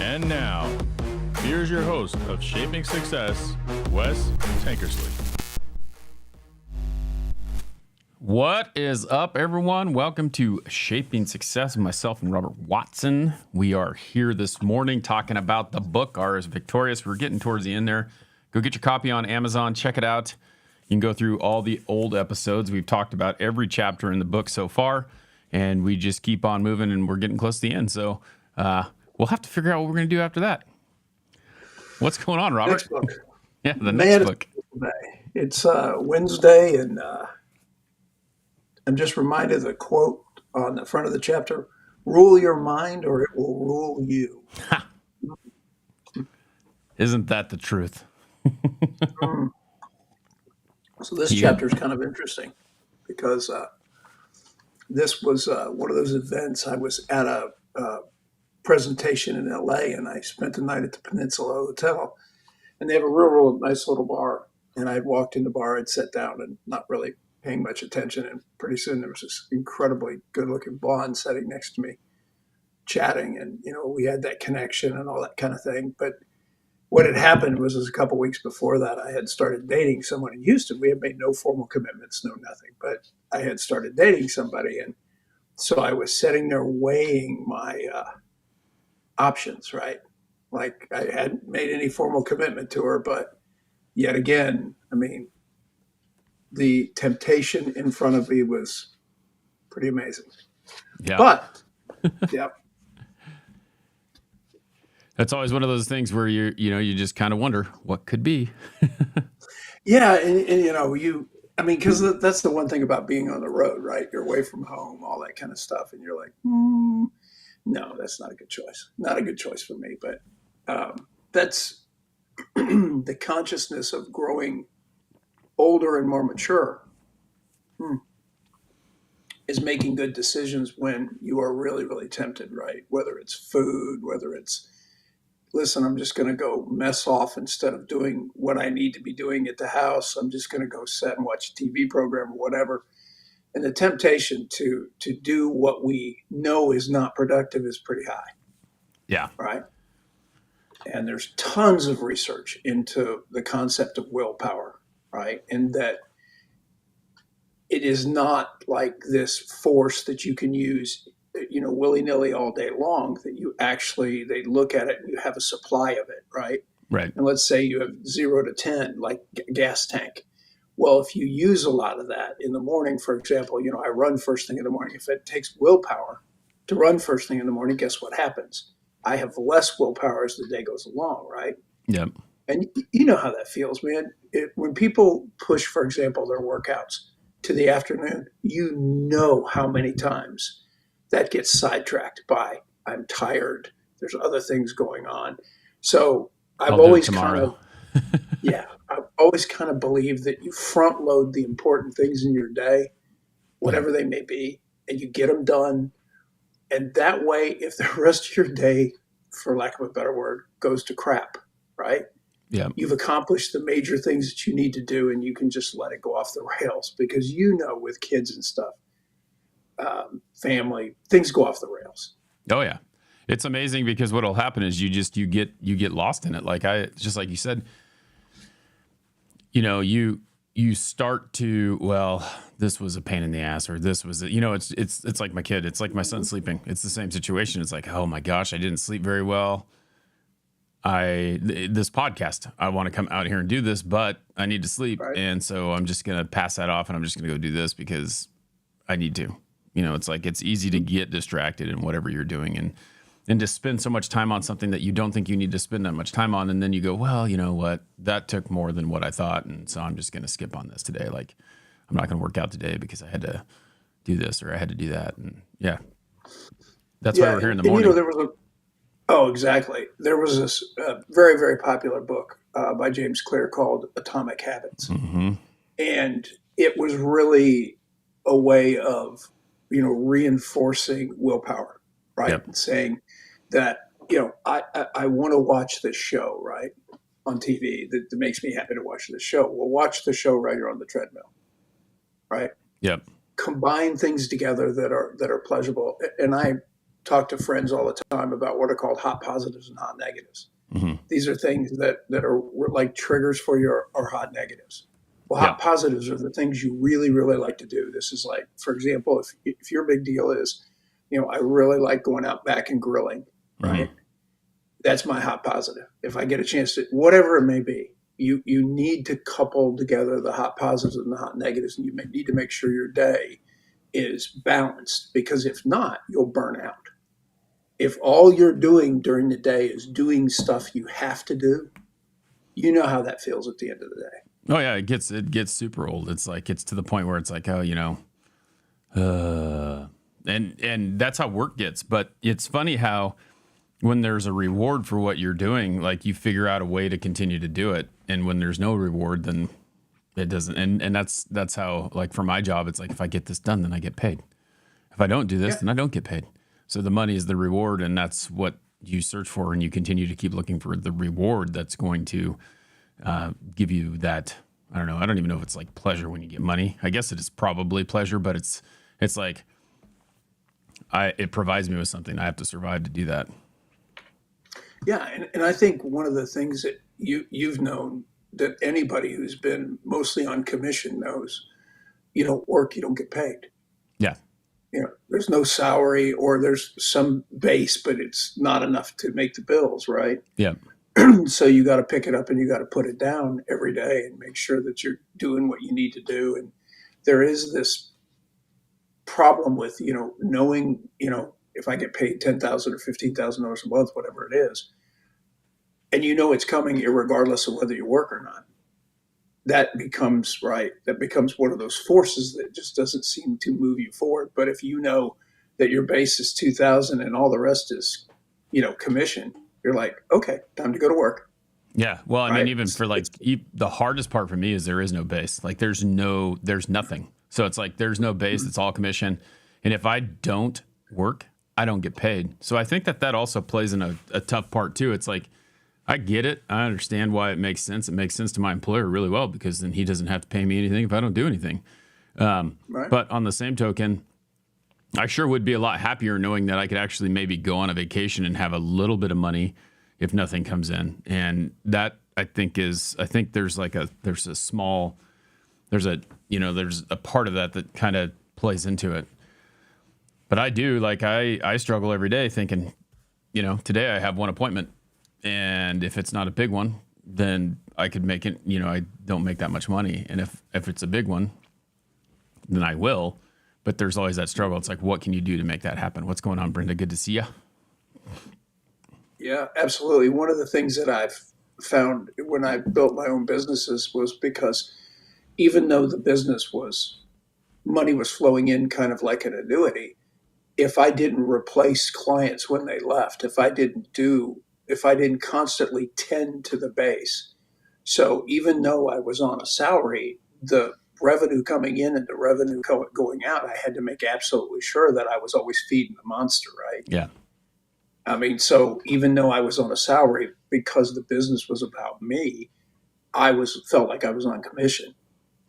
And now, here's your host of Shaping Success, Wes Tankersley. What is up, everyone? Welcome to Shaping Success with myself and Robert Watson. We are here this morning talking about the book, R is Victorious. We're getting towards the end there. Go get your copy on Amazon. Check it out. You can go through all the old episodes. We've talked about every chapter in the book so far, and we just keep on moving, and we're getting close to the end. So we'll have to figure out what we're going to do after that. What's going on, Robert? Next book. Yeah, the next book. It's Wednesday, and I'm just reminded of the quote on the front of the chapter: "Rule your mind, or it will rule you." Isn't that the truth? So this chapter is kind of interesting because this was one of those events. I was at a presentation in LA, and I spent the night at the Peninsula Hotel, and they have a real nice little bar. And I'd walked in the bar, I'd sat down and not really paying much attention. And pretty soon there was this incredibly good looking blonde sitting next to me chatting. And, you know, we had that connection and all that kind of thing. But what had happened was a couple of weeks before that, I had started dating someone in Houston. We had made no formal commitments, no nothing, but I had started dating somebody. And so I was sitting there weighing my options, right? Like I hadn't made any formal commitment to her, but yet again, I mean, the temptation in front of me was pretty amazing. Yeah. But, yeah. That's always one of those things where you just kind of wonder what could be. Yeah. And you know, because that's the one thing about being on the road, right? You're away from home, all that kind of stuff. And you're like, no, that's not a good choice. Not a good choice for me. But that's the consciousness of growing older and more mature is making good decisions when you are really, really tempted, right? Whether it's food, whether it's, listen, I'm just going to go mess off instead of doing what I need to be doing at the house. I'm just going to go sit and watch a TV program or whatever. And the temptation to do what we know is not productive is pretty high. Yeah. Right. And there's tons of research into the concept of willpower, right? And that it is not like this force that you can use, you know, willy-nilly all day long, that you actually, they look at it and you have a supply of it, right? Right. And let's say you have 0 to 10, like gas tank. Well, if you use a lot of that in the morning, for example, you know, I run first thing in the morning. If it takes willpower to run first thing in the morning, guess what happens? I have less willpower as the day goes along, right? Yep. And you know how that feels, man. When people push, for example, their workouts to the afternoon, you know how many times that gets sidetracked by, I'm tired, there's other things going on. So I've always kind of believed that you front load the important things in your day, whatever they may be, and you get them done. And that way, if the rest of your day, for lack of a better word, goes to crap, right? Yeah. You've accomplished the major things that you need to do, and you can just let it go off the rails, because you know, with kids and stuff, family, things go off the rails. Oh yeah. It's amazing because what'll happen is you get lost in it. Like just like you said, you know, you start to, well, this was a pain in the ass, or this was, you know, it's like my kid. It's like my son sleeping. It's the same situation. It's like, oh my gosh, I didn't sleep very well. This podcast, I want to come out here and do this, but I need to sleep. Right. And so I'm just going to pass that off, and I'm just going to go do this because I need to. You know, it's like, it's easy to get distracted in whatever you're doing and to spend so much time on something that you don't think you need to spend that much time on. And then you go, well, you know what, that took more than what I thought. And so I'm just going to skip on this today. Like, I'm not going to work out today because I had to do this or I had to do that. And yeah, that's why we're here in the morning. You know, exactly. There was this very, very popular book by James Clear called Atomic Habits. Mm-hmm. And it was really a way of, you know, reinforcing willpower, right? Yep. And saying that, you know, I want to watch this show, right, on TV that makes me happy to watch this show. Well, watch the show right here on the treadmill, right? Yep. Combine things together that are pleasurable. And I talk to friends all the time about what are called hot positives and hot negatives. Hmm. These are things that are like triggers for your or hot negatives. Well, Yeah. hot positives are the things you really, really like to do. This is like, for example, if your big deal is, I really like going out back and grilling, Hmm. right? That's my hot positive. If I get a chance to, whatever it may be, you need to couple together the hot positives and the hot negatives, and need to make sure your day is balanced, because if not, you'll burn out. If all you're doing during the day is doing stuff you have to do, you know how that feels at the end of the day. Oh yeah, it gets super old. It's like it's to the point where it's like, oh, and that's how work gets. But it's funny how when there's a reward for what you're doing, like you figure out a way to continue to do it, and when there's no reward, then it doesn't. And that's how, like, for my job, it's like if I get this done, then I get paid. If I don't do this, Yeah. then I don't get paid. So the money is the reward, and that's what you search for, and you continue to keep looking for the reward that's going to give you that. I don't know. I don't even know if it's like pleasure when you get money. I guess it is probably pleasure, but it's like it provides me with something. I have to survive to do that. Yeah, and I think one of the things that you've known, that anybody who's been mostly on commission knows, you don't work, you don't get paid. Yeah. There's no salary, or there's some base, but it's not enough to make the bills, right? Yeah. So you got to pick it up and you got to put it down every day and make sure that you're doing what you need to do. And there is this problem with, knowing, if I get paid 10,000 or $15,000 a month, whatever it is, and it's coming regardless of whether you work or not. That becomes one of those forces that just doesn't seem to move you forward. But if you know that your base is 2,000 and all the rest is, commission, you're like, okay, time to go to work. Yeah. Well, I mean, Right? even for like the hardest part for me is there is no base. Like there's nothing. So it's like there's no base. It's all commission. And if I don't work, I don't get paid. So I think that also plays in a tough part too. It's like, I get it. I understand why it makes sense. It makes sense to my employer really well, because then he doesn't have to pay me anything if I don't do anything. Right. But on the same token, I sure would be a lot happier knowing that I could actually maybe go on a vacation and have a little bit of money if nothing comes in. And that I think there's a part of that kind of plays into it. But I do, like, I struggle every day thinking, today I have one appointment. And if it's not a big one, then I could make it, I don't make that much money. And if it's a big one, then I will. But there's always that struggle. It's like, what can you do to make that happen? What's going on, Brenda? Good to see you. Yeah, absolutely. One of the things that I've found when I built my own businesses was because even though the business money was flowing in kind of like an annuity, if I didn't replace clients when they left, if I didn't constantly tend to the base. So even though I was on a salary, the revenue coming in and the revenue going out, I had to make absolutely sure that I was always feeding the monster, right? Yeah. I mean, so even though I was on a salary, because the business was about me, felt like I was on commission,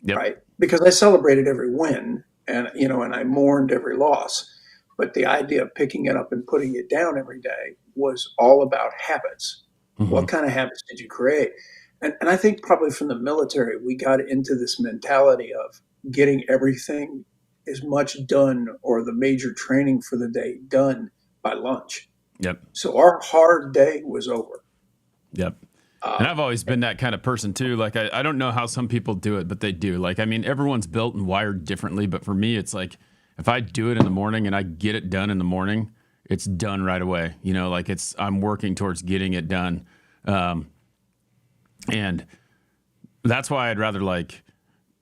Yep. right? Because I celebrated every win, and I mourned every loss. But the idea of picking it up and putting it down every day was all about habits. Mm-hmm. What kind of habits did you create? And I think probably from the military, we got into this mentality of getting everything as much done, or the major training for the day done, by lunch. Yep. So our hard day was over. Yep. And I've always been that kind of person too. Like, I don't know how some people do it, but they do. Like, I mean, everyone's built and wired differently. But for me, it's like, if I do it in the morning and I get it done in the morning, it's done right away. Like I'm working towards getting it done. And that's why I'd rather like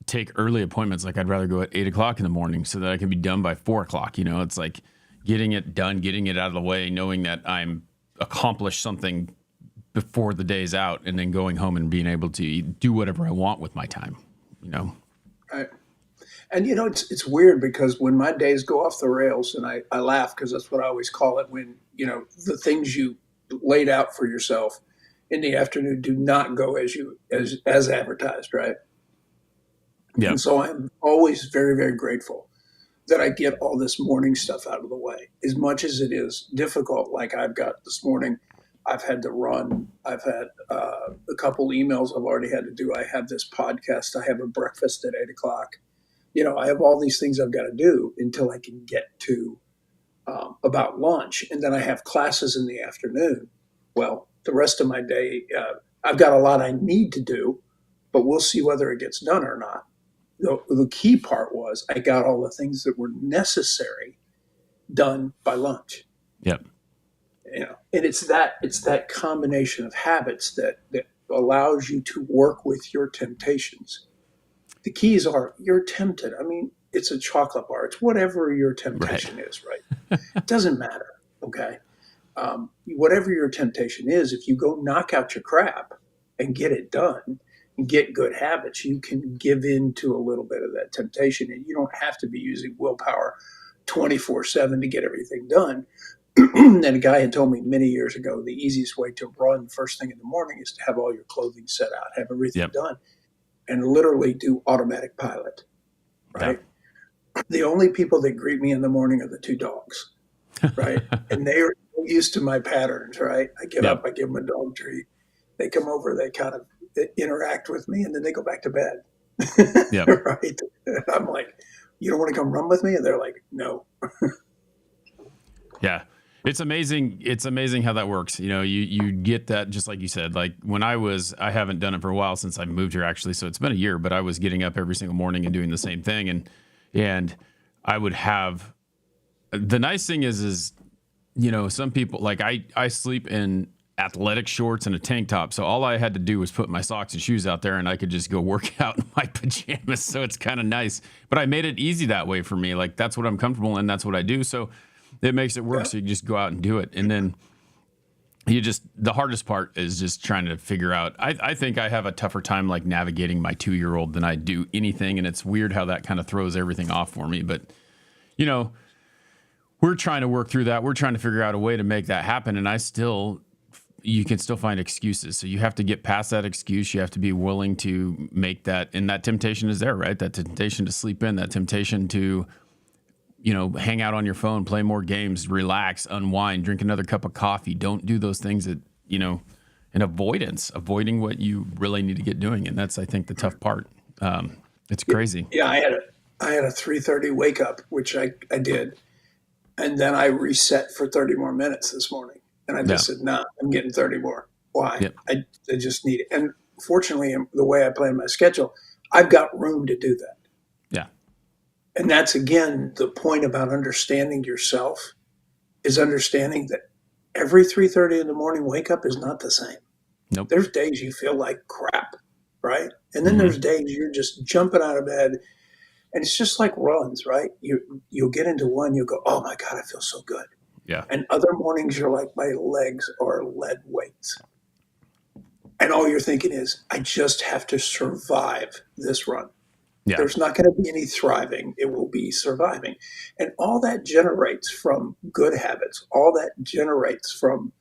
take early appointments. Like I'd rather go at 8:00 in the morning so that I can be done by 4:00. It's like getting it done, getting it out of the way, knowing that I'm accomplished something before the day's out, and then going home and being able to do whatever I want with my time, Right. And it's weird, because when my days go off the rails, and I laugh because that's what I always call it, when the things you laid out for yourself in the afternoon do not go as advertised, right? Yeah. And so I'm always very, very grateful that I get all this morning stuff out of the way. As much as it is difficult, like I've got this morning, I've had to run. I've had a couple emails I've already had to do. I have this podcast. I have a breakfast at 8 o'clock. I have all these things I've got to do until I can get to about lunch. And then I have classes in the afternoon. Well, the rest of my day, I've got a lot I need to do, but we'll see whether it gets done or not. The key part was I got all the things that were necessary done by lunch. Yep. And it's that combination of habits that allows you to work with your temptations. The keys are you're tempted. I mean, it's a chocolate bar. It's whatever your temptation is, right? It doesn't matter. Okay. Whatever your temptation is, if you go knock out your crap and get it done and get good habits, you can give in to a little bit of that temptation, and you don't have to be using willpower 24/7 to get everything done. And a guy had told me many years ago, the easiest way to run first thing in the morning is to have all your clothing set out, have everything done, and literally do automatic pilot, right? Yeah. The only people that greet me in the morning are the two dogs, right? And they are used to my patterns, right? I get up, I give them a dog treat. They come over, they kind of interact with me, and then they go back to bed, right? And I'm like, you don't want to come run with me? And they're like, no. Yeah. It's amazing. It's amazing how that works. You get that, just like you said, like when I haven't done it for a while since I moved here actually. So it's been a year, but I was getting up every single morning and doing the same thing. And I would have, the nice thing is, some people like I sleep in athletic shorts and a tank top. So all I had to do was put my socks and shoes out there and I could just go work out in my pajamas. So it's kind of nice, but I made it easy that way for me. Like that's what I'm comfortable in. That's what I do. So it makes it work. So you just go out and do it. And then the hardest part is just trying to figure out, I think I have a tougher time like navigating my 2-year-old than I do anything. And it's weird how that kind of throws everything off for me. But, we're trying to work through that. We're trying to figure out a way to make that happen. And you can still find excuses. So you have to get past that excuse. You have to be willing to make that. And that temptation is there, right? That temptation to sleep in, that temptation to, hang out on your phone, play more games, relax, unwind, drink another cup of coffee. Don't do those things that, an avoiding what you really need to get doing. And that's, I think, the tough part. It's crazy. Yeah. I had a 3:30 wake up, which I did. And then I reset for 30 more minutes this morning. And I just said, nah, I'm getting 30 more. Why? Yep. I just need it. And fortunately, the way I plan my schedule, I've got room to do that. Yeah. And that's, again, the point about understanding yourself is understanding that every 3:30 in the morning wake up is not the same. Nope. There's days you feel like crap, right? And then there's days you're just jumping out of bed. And it's just like runs, right? You'll get into one, you'll go, oh my God, I feel so good. Yeah. And other mornings you're like, my legs are lead weights. And all you're thinking is, I just have to survive this run. Yeah. There's not going to be any thriving. It will be surviving. And all that generates from good habits. All that generates from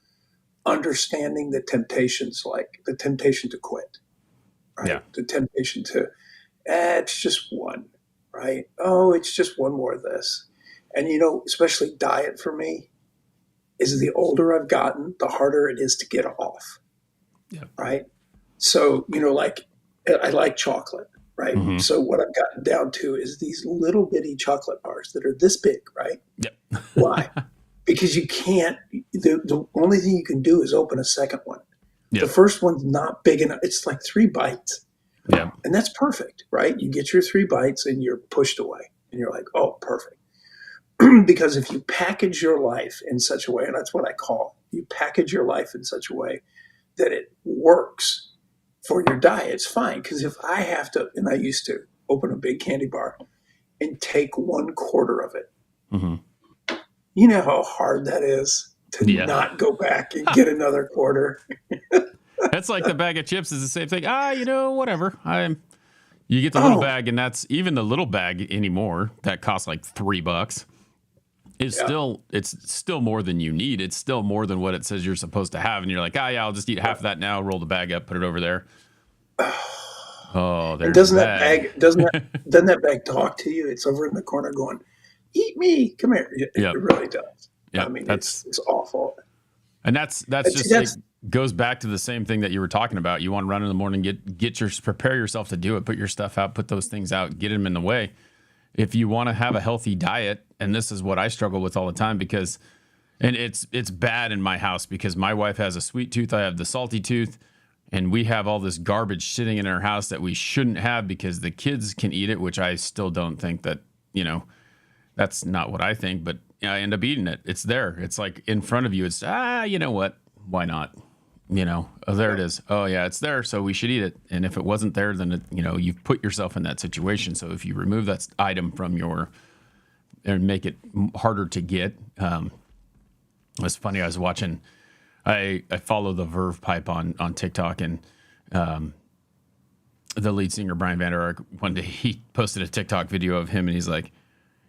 understanding the temptations, like the temptation to quit, right? Yeah. The temptation to, it's just one, right? Oh, it's just one more of this. And, especially diet for me is the older I've gotten, the harder it is to get off. Yeah. Right. So, like I like chocolate. Right. Mm-hmm. So what I've gotten down to is these little bitty chocolate bars that are this big. Right. Yep. Why? Because you can't, the only thing you can do is open a second one. Yep. The first one's not big enough. It's like 3 bites. Yeah. And that's perfect. Right. You get your 3 bites and you're pushed away and you're like, oh, perfect. Because if you package your life in such a way, and that's what I call, you package your life in such a way that it works for your diet, it's fine. Because if I have to, and I used to open a big candy bar and take 1/4 of it, mm-hmm. You know how hard that is to not go back and get another quarter. That's like the bag of chips is the same thing. Whatever. You get the little bag, and that's even the little bag anymore that costs like $3. It's still more than you need. It's still more than what it says you're supposed to have. And you're like, I'll just eat half of that now, roll the bag up, put it over there. Oh, there's doesn't that bag talk to you? It's over in the corner going, eat me, come here. It Yep. really does. I Yep. mean, That's it's awful. and that's And see, just it that's goes back to the same thing that you were talking about. You want to run in the morning, prepare yourself to do it, put your stuff out, put those things out, get them in the way. If you want to have a healthy diet, and this is what I struggle with all the time because and it's bad in my house because my wife has a sweet tooth, I have the salty tooth, and we have all this garbage sitting in our house that we shouldn't have because the kids can eat it, which I still don't think that, that's not what I think, but I end up eating it. It's there. It's like in front of you. It's, you know what? Why not? Oh, there it is. Oh, yeah, it's there. So we should eat it. And if it wasn't there, then, you've put yourself in that situation. So if you remove that item from and make it harder to get, it's funny. I was watching, I follow the Verve Pipe on TikTok, and the lead singer, Brian Vander Ark, one day he posted a TikTok video of him and he's like,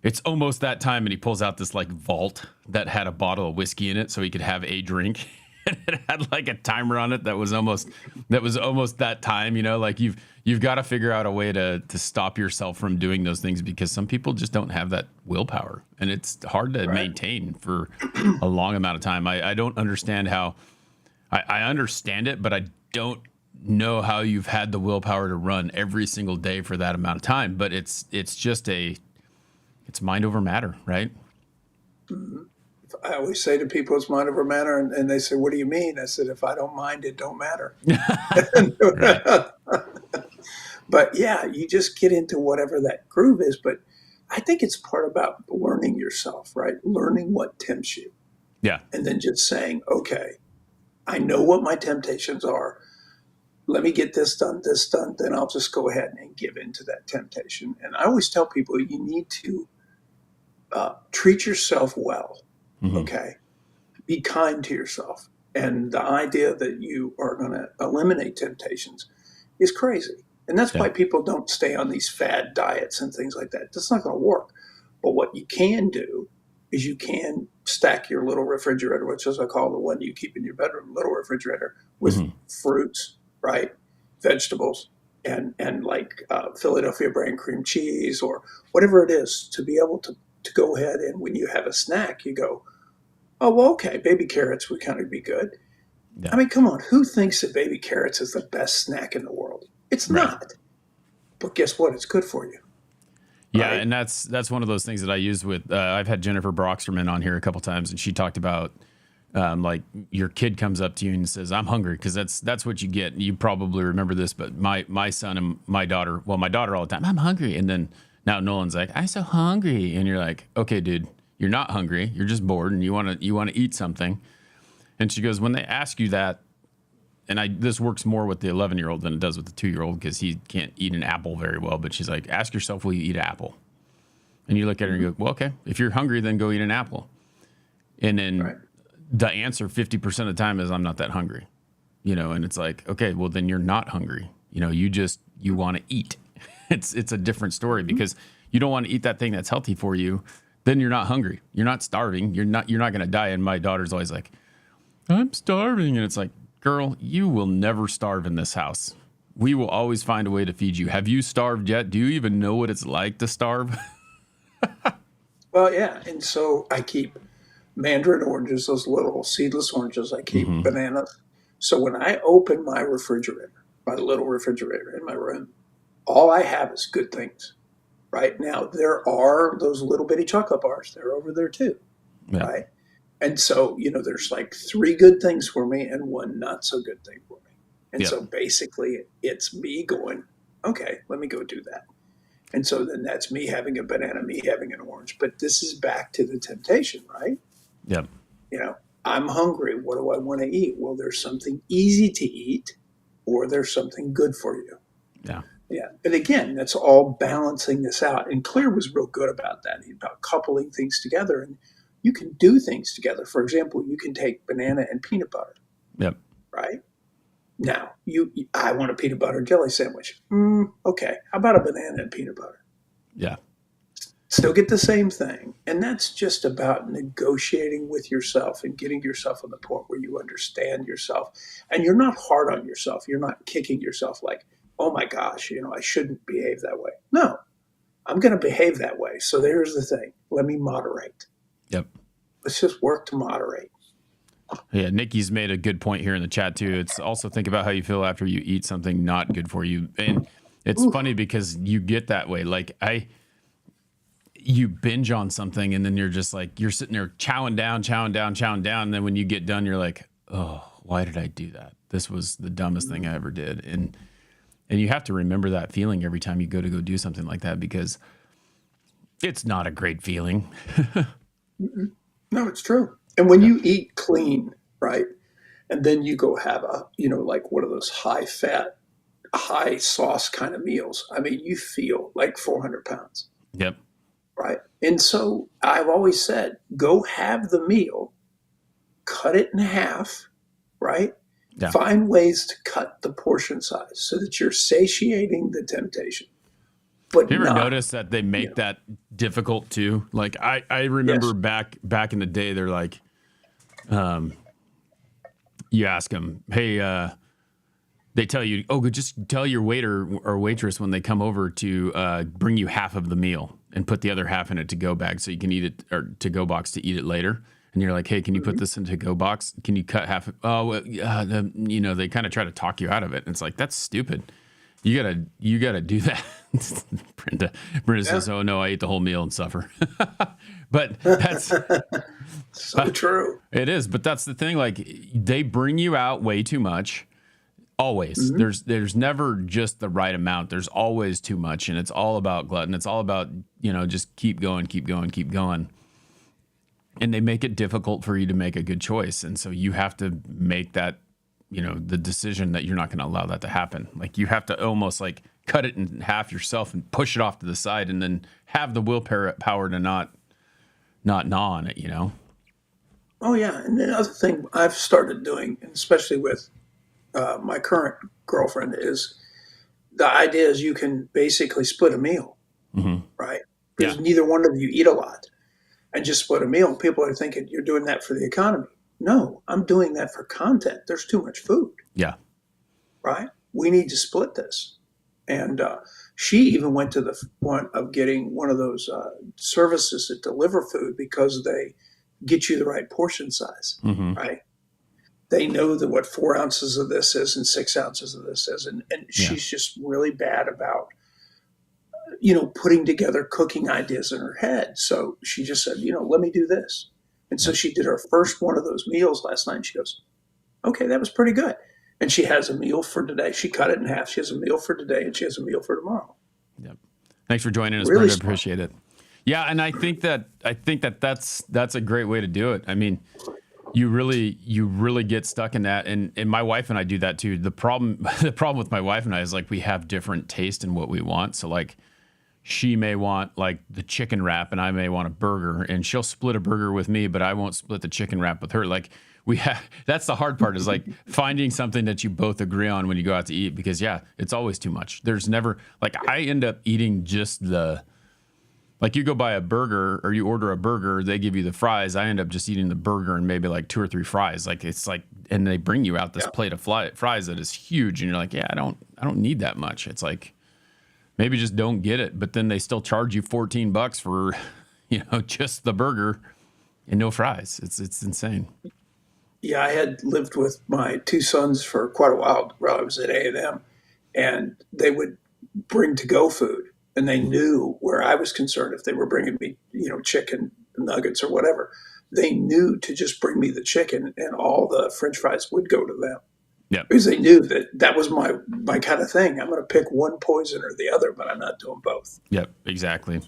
it's almost that time. And he pulls out this like vault that had a bottle of whiskey in it so he could have a drink. And it had like a timer on it that was almost that time, like you've got to figure out a way to stop yourself from doing those things because some people just don't have that willpower and it's hard to maintain for a long amount of time. I don't understand how I understand it, but I don't know how you've had the willpower to run every single day for that amount of time. But it's just it's mind over matter, right? I always say to people, it's mind over matter. And they say, what do you mean? I said, if I don't mind, it don't matter. Right. But yeah, you just get into whatever that groove is. But I think it's part about learning yourself, right? Learning what tempts you. Yeah. And then just saying, okay, I know what my temptations are. Let me get this done, then I'll just go ahead and give in to that temptation. And I always tell people you need to treat yourself well. Mm-hmm. Okay. Be kind to yourself. And the idea that you are going to eliminate temptations is crazy. And that's why people don't stay on these fad diets and things like that. That's not going to work. But what you can do is you can stack your little refrigerator, which is I call the one you keep in your bedroom, little refrigerator, with fruits, right? Vegetables, and like Philadelphia brand cream cheese or whatever it is to be able to go ahead and when you have a snack, you go, oh, well, okay, baby carrots would kind of be good. Yeah. I mean, come on, who thinks that baby carrots is the best snack in the world? It's not. But guess what? It's good for you. Yeah, right? And that's one of those things that I use with. I've had Jennifer Brocksterman on here a couple times, and she talked about like your kid comes up to you and says, "I'm hungry," because that's what you get. You probably remember this, but my son and my daughter, well, my daughter all the time, "I'm hungry," and then now Nolan's like, "I'm so hungry," and you're like, "Okay, dude, you're not hungry. You're just bored, and you want to eat something." And she goes, "When they ask you that." And this works more with the 11-year-old than it does with the 2-year-old because he can't eat an apple very well. But she's like, ask yourself, will you eat an apple? And you look at her and you go, well, okay, if you're hungry, then go eat an apple. And then the answer 50% of the time is I'm not that hungry, and it's like, okay, well, then you're not hungry. You want to eat. It's a different story because you don't want to eat that thing that's healthy for you. Then you're not hungry. You're not starving. You're not going to die. And my daughter's always like, I'm starving. And it's like, girl, you will never starve in this house. We will always find a way to feed you. Have you starved yet? Do you even know what it's like to starve? Well, yeah. And so I keep mandarin oranges, those little seedless oranges. I keep bananas. So when I open my refrigerator, my little refrigerator in my room, all I have is good things. Right now, there are those little bitty chocolate bars. They're over there too. Yeah. Right. And so, there's like 3 good things for me and 1 not so good thing for me. And so basically it's me going, okay, let me go do that. And so then that's me having a banana, me having an orange. But this is back to the temptation, right? Yep. I'm hungry. What do I want to eat? Well, there's something easy to eat or there's something good for you. Yeah. Yeah. But again, that's all balancing this out. And Clear was real good about that, about coupling things together. And you can do things together. For example, you can take banana and peanut butter. Yep. Right? Now, I want a peanut butter and jelly sandwich. Okay. How about a banana and peanut butter? Yeah. Still get the same thing. And that's just about negotiating with yourself and getting yourself on the point where you understand yourself. And you're not hard on yourself. You're not kicking yourself like, oh my gosh, I shouldn't behave that way. No. I'm going to behave that way. So there's the thing. Let me moderate. Yep. Let's just work to moderate. Yeah, Nikki's made a good point here in the chat too. It's also think about how you feel after you eat something not good for you. And it's funny because you get that way. Like you binge on something and then you're just like, you're sitting there chowing down. And then when you get done, you're like, oh, why did I do that? This was the dumbest thing I ever did. And you have to remember that feeling every time you go do something like that, because it's not a great feeling. No, it's true. And when you eat clean, right, and then you go have like one of those high fat, high sauce kind of meals, I mean, you feel like 400 pounds, Yep. right? And so I've always said, go have the meal, cut it in half, right? Yeah. Find ways to cut the portion size so that you're satiating the temptation. But you ever notice that they make that difficult too? Like I remember back in the day, they're like, you ask them, hey, they tell you, oh, just tell your waiter or waitress when they come over to bring you half of the meal and put the other half in a to-go bag so you can eat it, or to-go box to eat it later. And you're like, hey, can you put this in a to-go box? Can you cut half? They kind of try to talk you out of it. And it's like, that's stupid. You gotta do that. Brenda says, oh no, I ate the whole meal and suffer. But that's so true. It is, but that's the thing. Like, they bring you out way too much. Always. There's never just the right amount. There's always too much, and it's all about glutton. It's all about, just keep going. And they make it difficult for you to make a good choice. And so you have to make that, the decision that you're not going to allow that to happen. Like, you have to almost like cut it in half yourself and push it off to the side, and then have the willpower to not gnaw on it, Oh yeah. And the other thing I've started doing, especially with my current girlfriend, is the idea is you can basically split a meal, right? Because neither one of you eat a lot, and just split a meal. People are thinking you're doing that for the economy. No, I'm doing that for content. There's too much food. Yeah. Right? We need to split this. And she even went to the point of getting one of those services that deliver food, because they get you the right portion size, right? They know that what 4 ounces of this is and 6 ounces of this is. And she's just really bad about, putting together cooking ideas in her head. So she just said, let me do this. And so she did her first one of those meals last night. And she goes, okay, that was pretty good. And she has a meal for today. She cut it in half. She has a meal for today, and she has a meal for tomorrow. Yep. Thanks for joining us, Really Brenda. Appreciate it. Yeah, and I think that's a great way to do it. I mean, you really get stuck in that, and my wife and I do that too. The problem with my wife and I is, like, we have different taste in what we want. So, like, she may want like the chicken wrap and I may want a burger, and she'll split a burger with me, but I won't split the chicken wrap with her. Like, that's the hard part, is like finding something that you both agree on when you go out to eat, because it's always too much. There's never, like, I end up eating just like, you go buy a burger or you order a burger, they give you the fries. I end up just eating the burger and maybe like 2 or 3 fries. Like, it's like, and they bring you out this plate of fries that is huge, and you're like, I don't need that much. It's like, maybe just don't get it, but then they still charge you $14 for, just the burger and no fries. It's insane. Yeah, I had lived with my 2 sons for quite a while I was at A&M, and they would bring to-go food, and they knew where I was concerned. If they were bringing me, chicken nuggets or whatever, they knew to just bring me the chicken, and all the French fries would go to them. Yeah, because they knew that was my kind of thing. I'm going to pick one poison or the other, but I'm not doing both. Yep, exactly.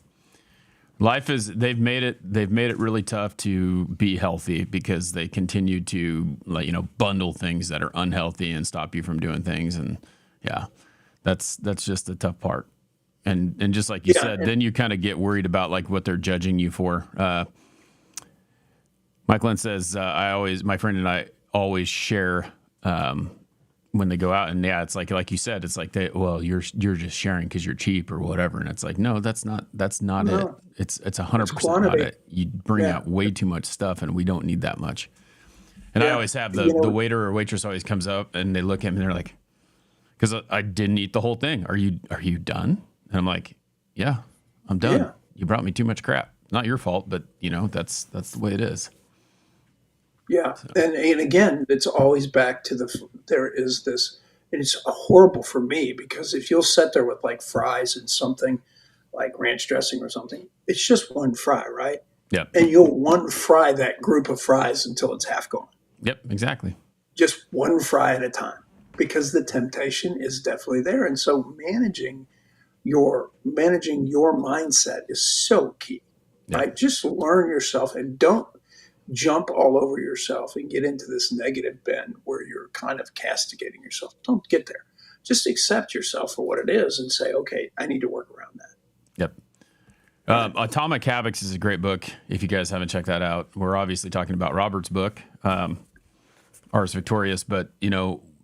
Life is, they've made it really tough to be healthy, because they continue to, like, bundle things that are unhealthy and stop you from doing things. And that's just the tough part. And just like you said, then you kind of get worried about like what they're judging you for. Mike Lynn says, my friend and I always share when they go out, and it's like you said, it's like, you're just sharing because you're cheap or whatever. And it's like, no, that's not it. It's 100% not it. You bring out way too much stuff, and we don't need that much. And I always have the waiter or waitress always comes up and they look at me and they're like, because I didn't eat the whole thing. Are you done? And I'm like, yeah, I'm done. Yeah. You brought me too much crap. Not your fault, but that's the way it is. Yeah. So, And again, it's always back to there is this, and it's horrible for me because if you'll sit there with like fries and something like ranch dressing or something, it's just one fry, right? yep. And you'll one fry that group of fries until it's half gone. Yep, exactly. Just one fry at a time because the temptation is definitely there. And so managing your mindset is so key, Yep. right? Just learn yourself and don't jump all over yourself and get into this negative bend where you're kind of castigating yourself. Don't get there. Just accept yourself for what it is and say, okay, I need to work around that. Yep. Atomic Habits is a great book. If you guys haven't checked that out, we're obviously talking about Robert's book, Ars Victorious, but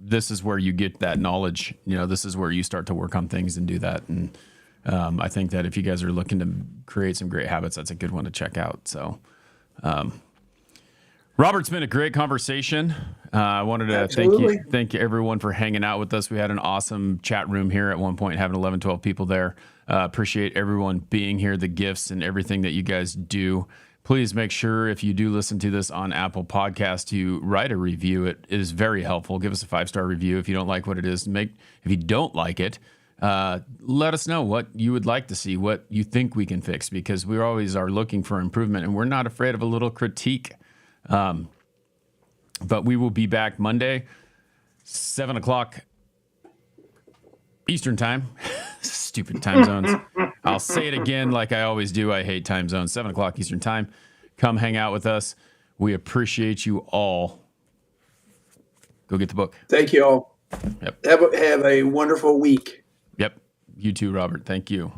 this is where you get that knowledge. This is where you start to work on things and do that. And I think that if you guys are looking to create some great habits, that's a good one to check out. So, Robert's been a great conversation. I wanted to thank everyone for hanging out with us. We had an awesome chat room here at one point, having 11, 12 people there. Appreciate everyone being here, the gifts and everything that you guys do. Please make sure if you do listen to this on Apple Podcast, you write a review. It is very helpful. Give us a 5-star review. If you don't like what it is, if you don't like it, let us know what you would like to see, what you think we can fix, because we always are looking for improvement and we're not afraid of a little critique. But we will be back Monday, 7 o'clock Eastern time. Stupid time zones. I'll say it again like I always do. I hate time zones. 7 o'clock Eastern time. Come hang out with us. We appreciate you all. Go get the book. Thank you all. Yep. Have a wonderful week. Yep. You too, Robert. Thank you.